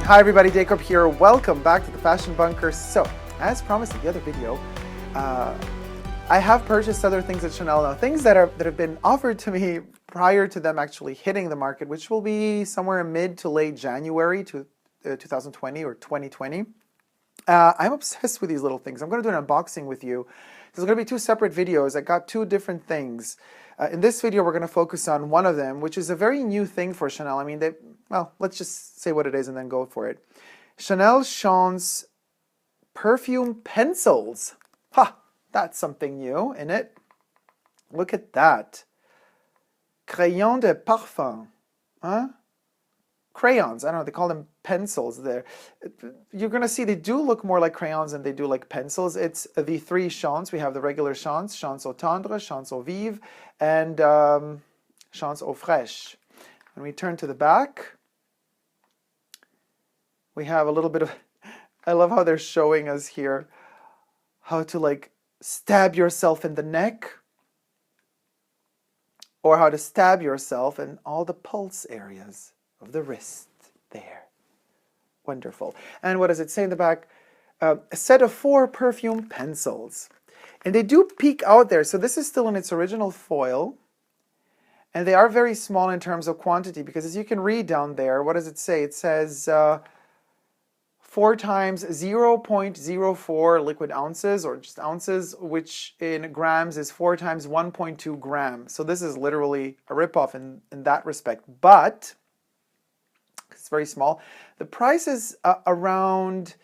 Hi everybody, Dacob here. Welcome back to the Fashion Bunker. So, as promised in the other video, I have purchased other things at Chanel now, things that have been offered to me prior to them actually hitting the market, which will be somewhere in mid to late January to 2020 or 2020. I'm obsessed with these little things. I'm going to do an unboxing with you. There's going to be two separate videos. I got two different things. In this video, we're going to focus on one of them, which is a very new thing for Chanel. I mean, well, let's just say what it is and then go for it. Chanel Chance perfume pencils. Ha! That's something new, isn't it? Look at that. Crayon de parfum. Huh? Crayons. I don't know, they call them pencils there. You're going to see they do look more like crayons than they do like pencils. It's the three chants. We have the regular chants, chance eau tendre, chance eau vive, and chance eau fraîche. When we turn to the back, we have a little bit of, I love how they're showing us here how to like stab yourself in the neck or how to stab yourself in all the pulse areas of the wrist there. Wonderful. And what does it say in the back? A set of 4 perfume pencils. And they do peek out there. So this is still in its original foil. And they are very small in terms of quantity because as you can read down there, what does it say? It says 4 times 0.04 liquid ounces or just ounces, which in grams is 4 times 1.2 grams. So this is literally a ripoff in that respect. But it's very small. The price is around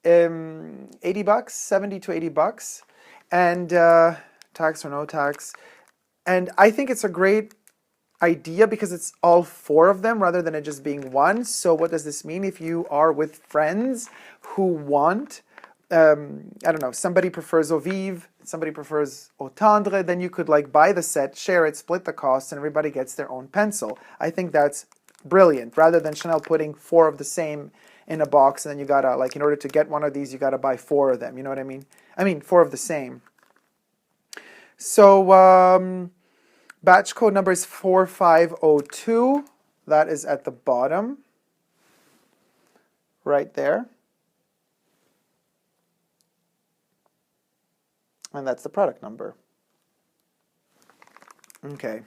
80 bucks, 70 to 80 bucks, and tax or no tax. And I think it's a great idea because it's all 4 of them rather than it just being one. So what does this mean? If you are with friends who want, I don't know, somebody prefers Eau Vive, somebody prefers Eau Tendre, then you could like buy the set, share it, split the cost, and everybody gets their own pencil. I think that's brilliant, rather than Chanel putting 4 of the same in a box and then you gotta, like, in order to get one of these, you gotta buy 4 of them, you know what I mean? I mean, 4 of the same. So, batch code number is 4502. That is at the bottom, right there. And that's the product number. Okay.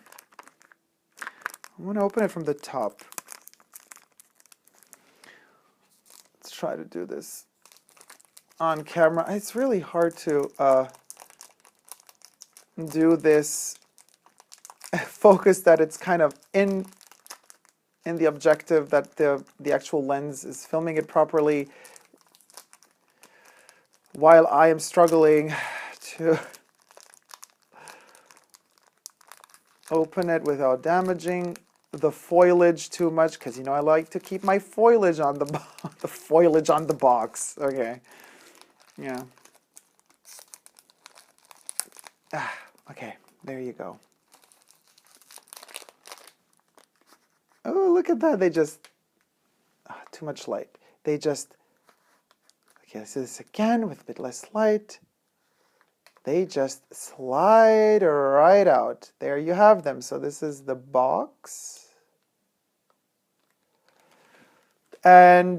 I'm going to open it from the top. Let's try to do this on camera. It's really hard to do this focus that it's kind of in the objective, that the actual lens is filming it properly, while I am struggling to open it without damaging the foliage too much, because you know I like to keep my foliage on the foliage on the box. Okay, yeah. Okay, there you go. Oh, look at that! They just too much light. They just okay. Let's do this again with a bit less light. They just slide right out. There you have them. So this is the box. And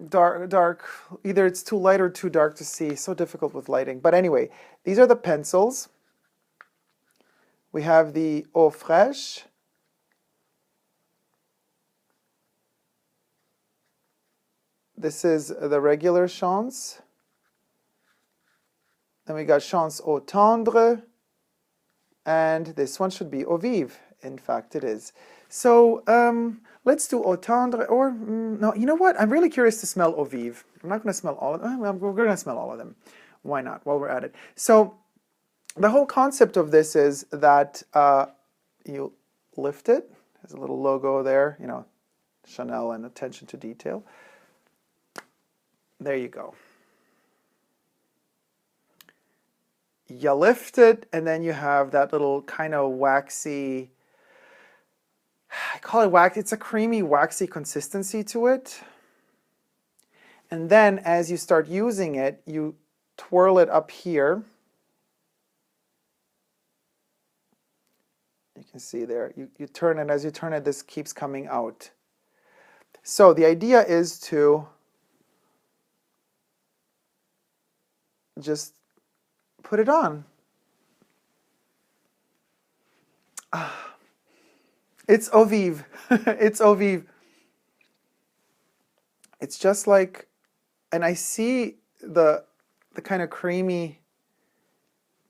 dark. Either it's too light or too dark to see. So difficult with lighting. But anyway, these are the pencils. We have the Eau Fraîche. This is the regular chance. Then we got chance eau tendre. And this one should be eau vive. In fact, it is. So let's do eau tendre. Or, no, you know what? I'm really curious to smell eau vive. I'm not going to smell all of them. We're going to smell all of them. Why not, while we're at it? So the whole concept of this is that you lift it. There's a little logo there, you know, Chanel and attention to detail. There you go. You lift it, and then you have that little kind of waxy, I call it wax, it's a creamy, waxy consistency to it. And then as you start using it, you twirl it up here. You can see there. You turn it, as you turn it, this keeps coming out. So the idea is to just put it on. It's Eau Vive. It's Eau Vive. It's just like, and I see the kind of creamy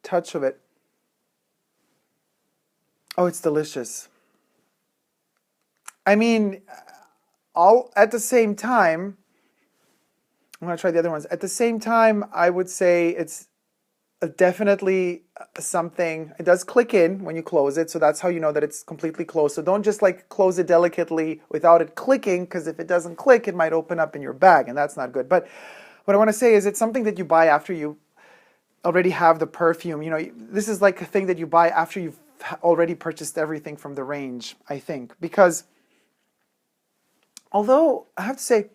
touch of it. Oh, it's delicious. I mean, all at the same time, I'm going to try the other ones. At the same time, I would say it's definitely something. It does click in when you close it, so that's how you know that it's completely closed. So don't just like close it delicately without it clicking, because if it doesn't click, it might open up in your bag, and that's not good. But what I want to say is it's something that you buy after you already have the perfume. You know, this is like a thing that you buy after you've already purchased everything from the range, I think. Because although I have to say,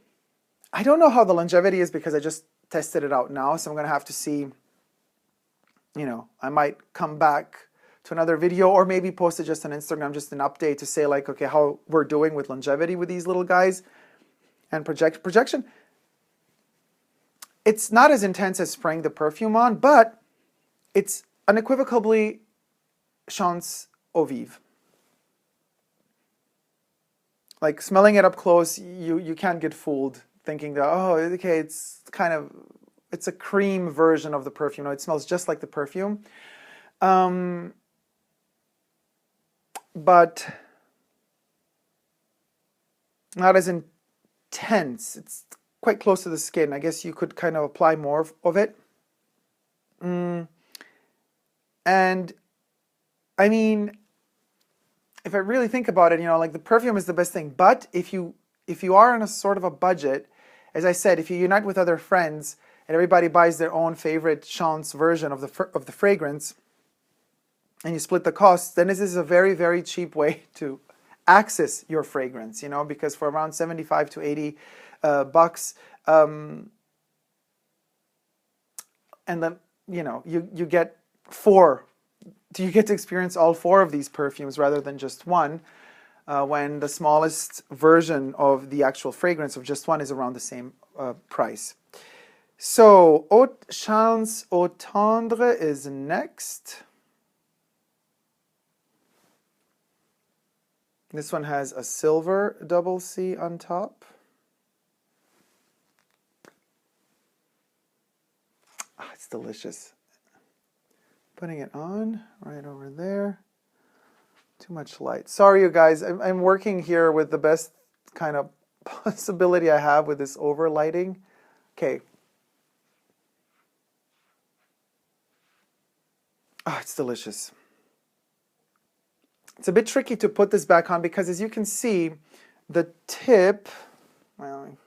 I don't know how the longevity is because I just tested it out now, so I'm going to have to see. You know, I might come back to another video or maybe post it just on Instagram, just an update to say like, okay, how we're doing with longevity with these little guys and projection. It's not as intense as spraying the perfume on, but it's unequivocally Chance Eau Vive. Like smelling it up close, you can't get fooled thinking that, oh, okay, it's kind of, it's a cream version of the perfume. No, it smells just like the perfume. But not as intense. It's quite close to the skin. I guess you could kind of apply more of it. And I mean, if I really think about it, you know, like the perfume is the best thing. But if you are on a sort of a budget, as I said, if you unite with other friends and everybody buys their own favorite Chance version of the fragrance, and you split the costs, then this is a very, very cheap way to access your fragrance, you know, because for around 75 to 80 bucks, and then, you know, you get you get to experience all 4 of these perfumes rather than just one, when the smallest version of the actual fragrance of just one is around the same price. So, Chance Eau Tendre is next. This one has a silver double C on top. It's delicious. Putting it on right over there. Too much light. Sorry, you guys. I'm working here with the best kind of possibility I have with this overlighting. Okay. Oh, it's delicious. It's a bit tricky to put this back on because, as you can see, the tip, well,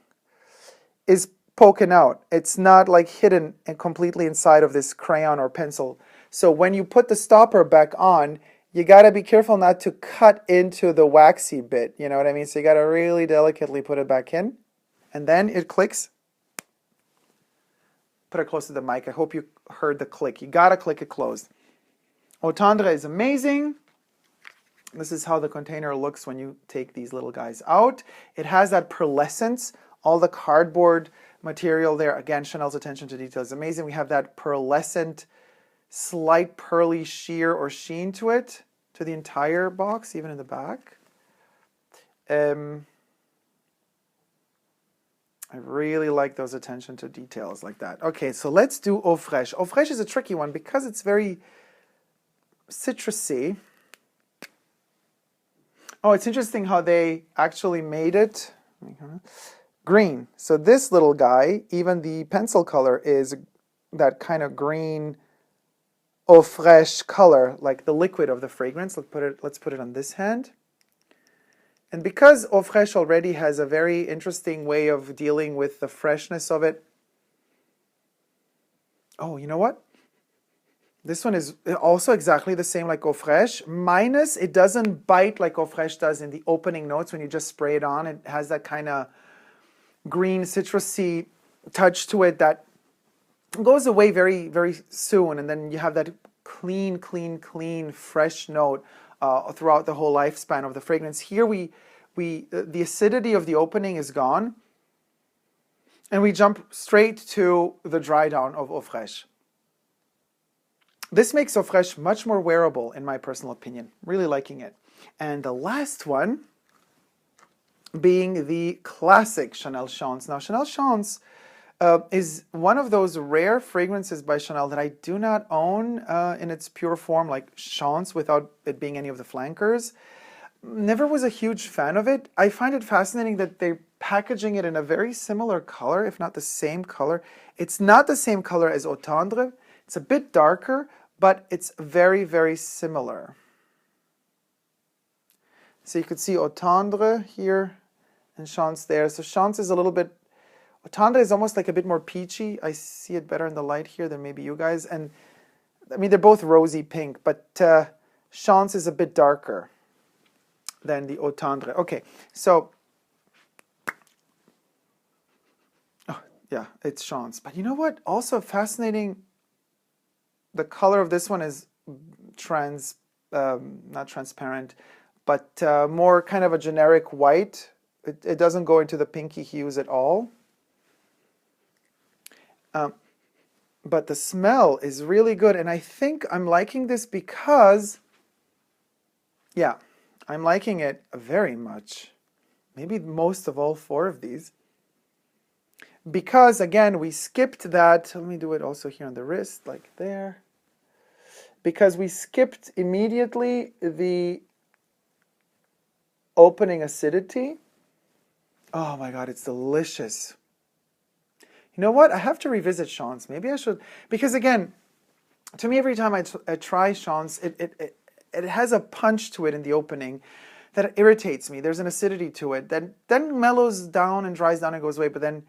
is poking out. It's not like hidden and completely inside of this crayon or pencil. So when you put the stopper back on, you got to be careful not to cut into the waxy bit. You know what I mean? So you got to really delicately put it back in. And then it clicks. Put it close to the mic. I hope you heard the click. You got to click it closed. Eau Tendre is amazing. This is how the container looks when you take these little guys out. It has that pearlescence. All the cardboard material there. Again, Chanel's attention to detail is amazing. We have that pearlescent, slight pearly sheer or sheen to it, to the entire box, even in the back. I really like those attention to details like that. Okay, so let's do Eau Fraiche. Eau Fraiche is a tricky one because it's very citrusy. Oh, it's interesting how they actually made it green. So this little guy, even the pencil color is that kind of green Eau Fraiche color, like the liquid of the fragrance. Let's put it on this hand. And because Eau Fraiche already has a very interesting way of dealing with the freshness of it. Oh, you know what? This one is also exactly the same like Eau Fraiche, minus it doesn't bite like Eau Fraiche does in the opening notes when you just spray it on. It has that kind of green citrusy touch to it that goes away very, very soon, and then you have that clean, clean, clean, fresh note throughout the whole lifespan of the fragrance. Here the acidity of the opening is gone, and we jump straight to the dry down of Eau Fraiche. This makes Eau Fraiche much more wearable, in my personal opinion. Really liking it. And the last one being the classic Chanel Chance. Now, Chanel Chance is one of those rare fragrances by Chanel that I do not own in its pure form, like Chance, without it being any of the flankers. Never was a huge fan of it. I find it fascinating that they're packaging it in a very similar color, if not the same color. It's not the same color as Eau Tendre. It's a bit darker, but it's very, very similar. So you could see Eau Tendre here and Chance there. So Chance is a little bit, Eau Tendre is almost like a bit more peachy. I see it better in the light here than maybe you guys. And I mean, they're both rosy pink, but Chance is a bit darker than the Eau Tendre. Okay, so, oh yeah, it's Chance. But you know what? Also fascinating, the color of this one is not transparent, but more kind of a generic white. It doesn't go into the pinky hues at all. But the smell is really good, and I think I'm liking this because, yeah, I'm liking it very much. Maybe most of all four of these. Because, again, we skipped that. Let me do it also here on the wrist, like there. Because we skipped immediately the opening acidity. Oh my God, it's delicious. You know what? I have to revisit Chance. Maybe I should. Because, again, to me, every time I try Chance, it has a punch to it in the opening that irritates me. There's an acidity to it that then mellows down and dries down and goes away. But then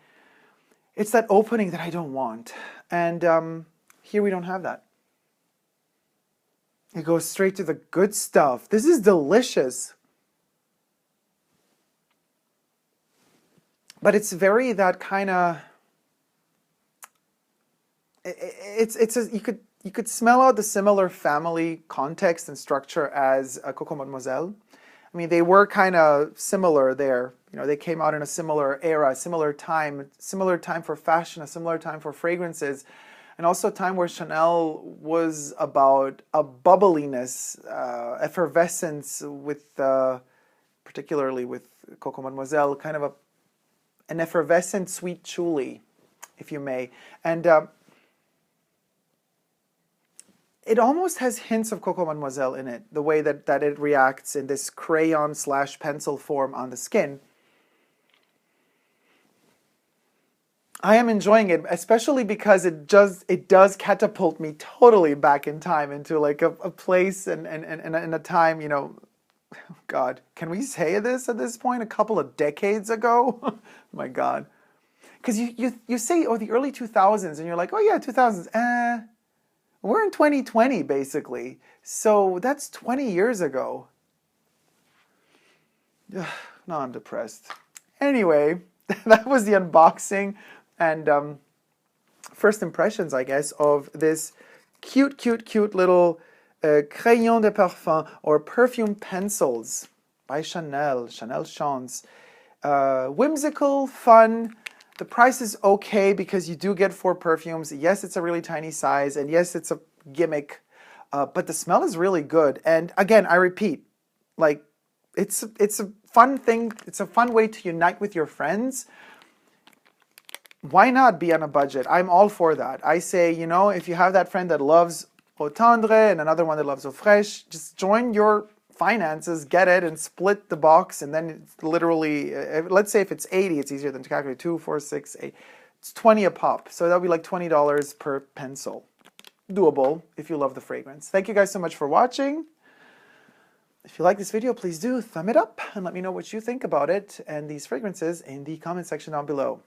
it's that opening that I don't want. And here we don't have that. It goes straight to the good stuff. This is delicious. But it's very that kind of. You could smell out the similar family context and structure as Coco Mademoiselle. I mean, they were kind of similar there. You know, they came out in a similar era, similar time for fashion, a similar time for fragrances, and also a time where Chanel was about a bubbliness, effervescence with, particularly with Coco Mademoiselle, kind of an effervescent sweet chouly, if you may. And it almost has hints of Coco Mademoiselle in it, the way that it reacts in this crayon/pencil form on the skin. I am enjoying it, especially because it does catapult me totally back in time into like a place and a time, you know, God, can we say this at this point? A couple of decades ago? Oh my God. Because you say, oh, the early 2000s, and you're like, oh yeah, 2000s, we're in 2020, basically. So that's 20 years ago. Now I'm depressed. Anyway, that was the unboxing and first impressions, I guess, of this cute, cute, cute little Crayon de Parfum or perfume pencils by Chanel Chance. Whimsical, fun. The price is okay because you do get 4 perfumes. Yes, it's a really tiny size, and yes, it's a gimmick, but the smell is really good. And again, I repeat, like, it's a fun thing. It's a fun way to unite with your friends. Why not be on a budget? I'm all for that. I say, you know, if you have that friend that loves Eau Tendre and another one that loves Eau Fraiche, just join your finances, get it, and split the box, and then it's literally, let's say if it's 80, it's easier than to calculate 2, 4, 6, 8. It's 20 a pop, so that'll be like $20 per pencil. Doable if you love the fragrance. Thank you guys so much for watching. If you like this video, please do thumb it up and let me know what you think about it and these fragrances in the comment section down below.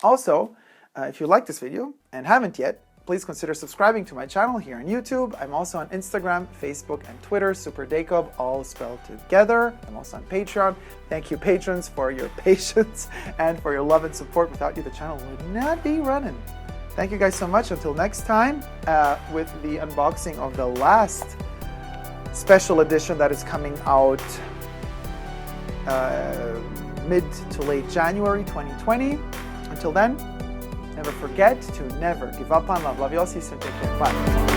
Also, if you like this video and haven't yet, please consider subscribing to my channel here on YouTube. I'm also on Instagram, Facebook, and Twitter, Super Dacob, all spelled together. I'm also on Patreon. Thank you, patrons, for your patience and for your love and support. Without you, the channel would not be running. Thank you guys so much. Until next time, with the unboxing of the last special edition that is coming out mid to late January 2020. Until then, never forget to never give up on love. Love you all. See you soon. Take care. Bye.